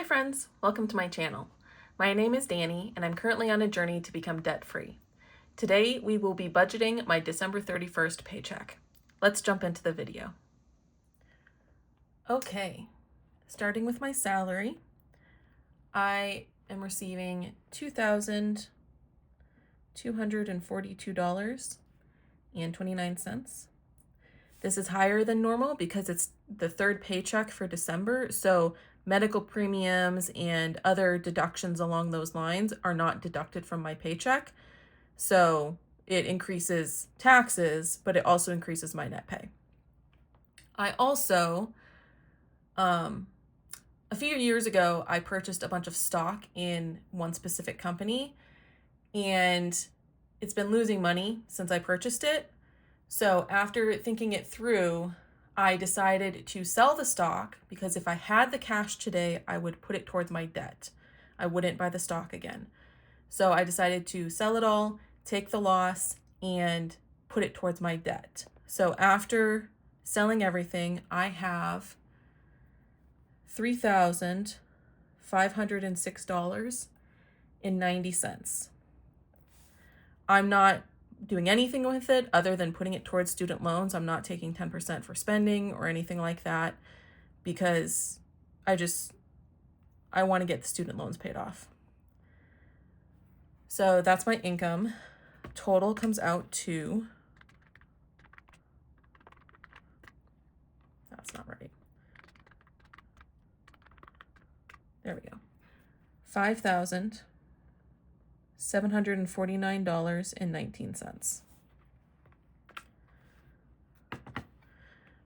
friends, welcome to my channel. My name is Danny and I'm currently on a journey to become debt-free. Today we will be budgeting my December 31st paycheck. Let's jump into the video. Okay, starting with my salary, I am receiving $2,242.29. This is higher than normal because it's the third paycheck for December, so medical premiums and other deductions along those lines are not deducted from my paycheck. So it increases taxes, but it also increases my net pay. I also, a few years ago, I purchased a bunch of stock in one specific company, and it's been losing money since I purchased it. So after thinking it through, I decided to sell the stock because if I had the cash today, I would put it towards my debt. I wouldn't buy the stock again. So I decided to sell it all, take the loss, and put it towards my debt. So after selling everything, I have $3,506.90. I'm not doing anything with it other than putting it towards student loans. I'm not taking 10% for spending or anything like that because I want to get the student loans paid off. So that's my income. Total comes out to, that's not right. There we go. $5,749.19.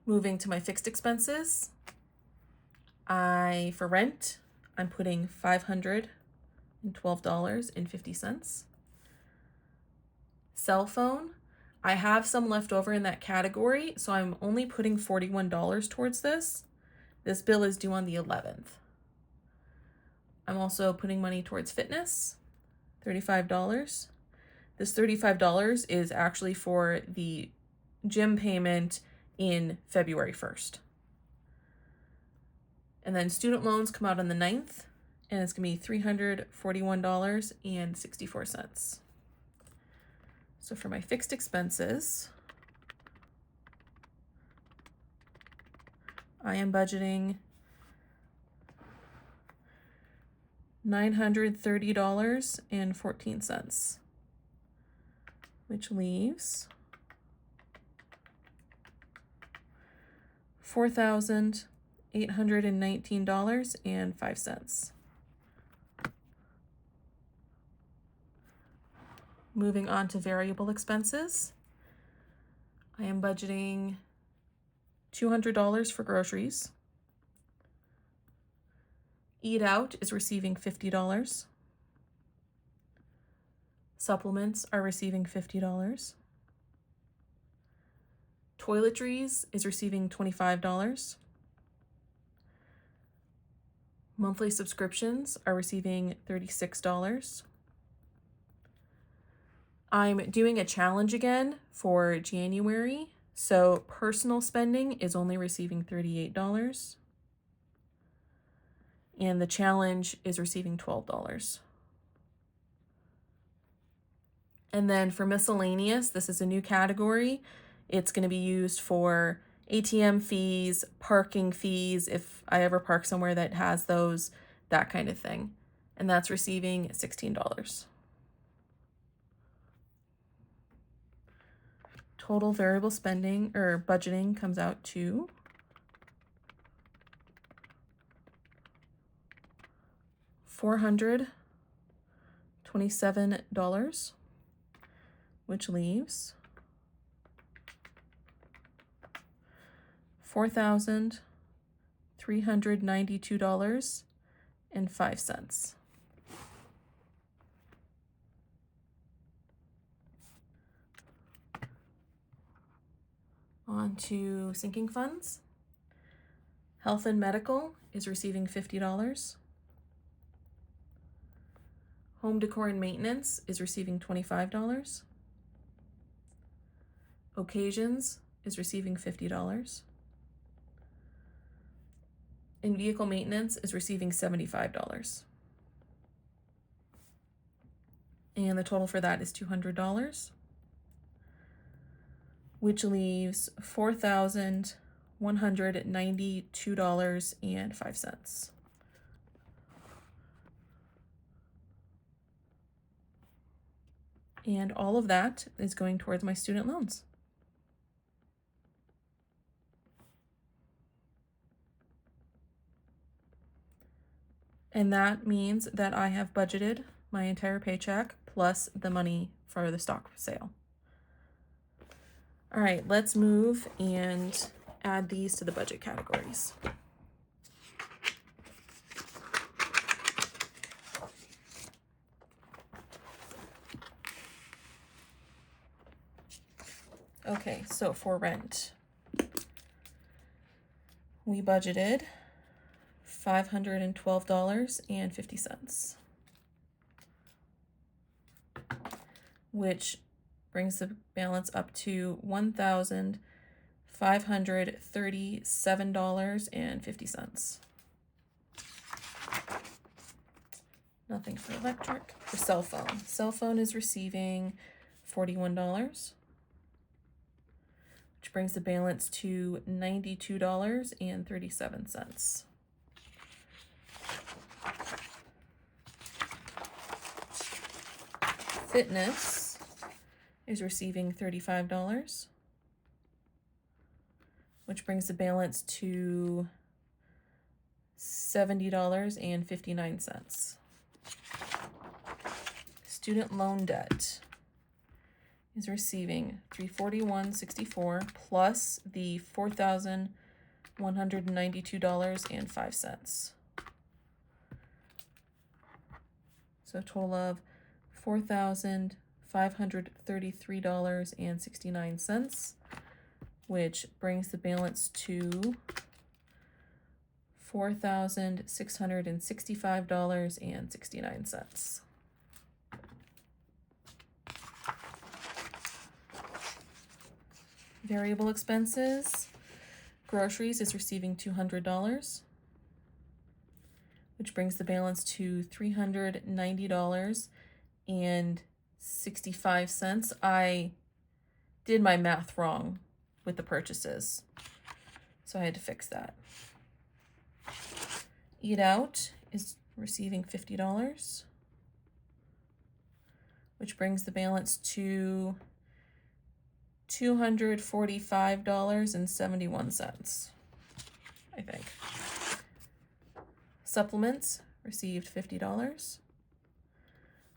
Moving to my fixed expenses, for rent, I'm putting $512.50. Cell phone, I have some left over in that category, so I'm only putting $41 towards this. This bill is due on the 11th. I'm also putting money towards fitness, $35. This $35 is actually for the gym payment in February 1st. And then student loans come out on the 9th, and it's going to be $341.64. So for my fixed expenses, I am budgeting $930.14, which leaves $4,819.05. Moving on to variable expenses, I am budgeting $200 for groceries. Eat Out is receiving $50. Supplements are receiving $50. Toiletries is receiving $25. Monthly subscriptions are receiving $36. I'm doing a challenge again for January, so personal spending is only receiving $38. And the challenge is receiving $12. And then for miscellaneous, this is a new category. It's going to be used for ATM fees, parking fees, if I ever park somewhere that has those, that kind of thing. And that's receiving $16. Total variable spending or budgeting comes out to $427, which leaves $4,392.05. On to sinking funds. Health and medical is receiving $50. Home decor and maintenance is receiving $25. Occasions is receiving $50. And vehicle maintenance is receiving $75. And the total for that is $200, which leaves $4,192.05. And all of that is going towards my student loans. And that means that I have budgeted my entire paycheck plus the money for the stock sale. All right, let's move and add these to the budget categories. Okay, so for rent, we budgeted $512.50, which brings the balance up to $1,537.50. Nothing for electric. For cell phone. Cell phone is receiving $41, which brings the balance to $92.37. Fitness is receiving $35, which brings the balance to $70.59. Student loan debt is receiving $341.64 plus the $4,192.05. So a total of $4,533.69, which brings the balance to $4,665.69. Variable expenses, groceries is receiving $200, which brings the balance to $390.65. I did my math wrong with the purchases, so I had to fix that. Eat out is receiving $50, which brings the balance to $245.71, I think. Supplements received $50,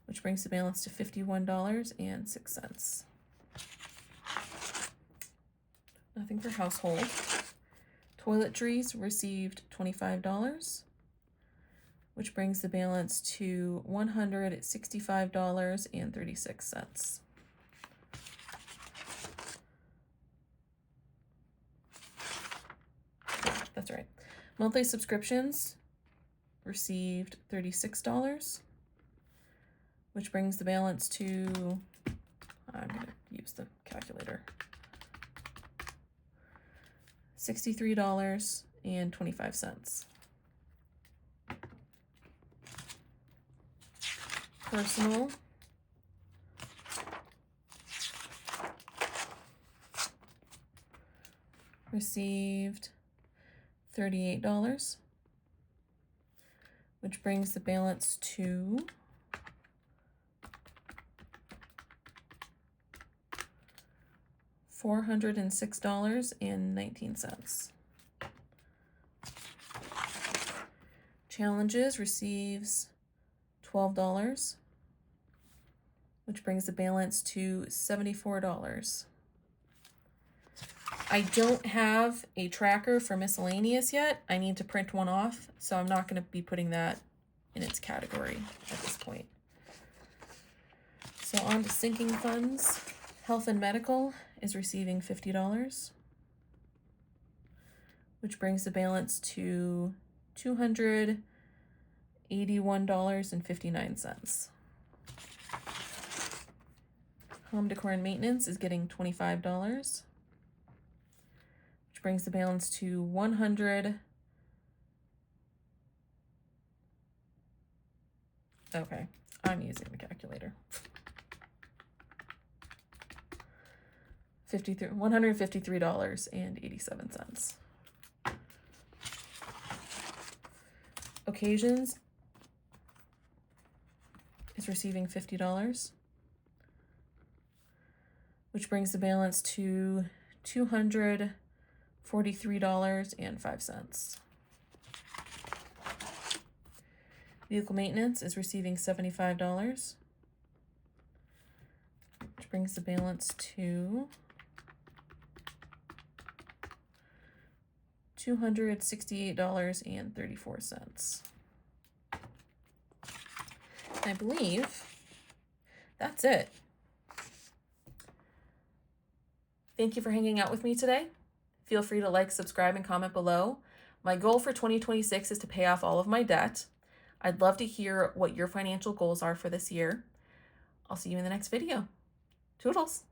which brings the balance to $51.06. Nothing for household. Toiletries received $25, which brings the balance to $165.36. That's right. Monthly subscriptions received $36, which brings the balance to, I'm going to use the calculator, $63.25. Personal received $38, which brings the balance to $406.19. Challenges receives $12, which brings the balance to $74. I don't have a tracker for miscellaneous yet. I need to print one off, so I'm not going to be putting that in its category at this point. So on to sinking funds. Health and medical is receiving $50, which brings the balance to $281.59. Home decor and maintenance is getting $25, which brings the balance to $100 Okay, I'm using the calculator. $153.87. Occasions is receiving $50, which brings the balance to $243.05. Vehicle maintenance is receiving $75, which brings the balance to $268.34. I believe that's it. Thank you for hanging out with me today. Feel free to like, subscribe, and comment below. My goal for 2026 is to pay off all of my debt. I'd love to hear what your financial goals are for this year. I'll see you in the next video. Toodles!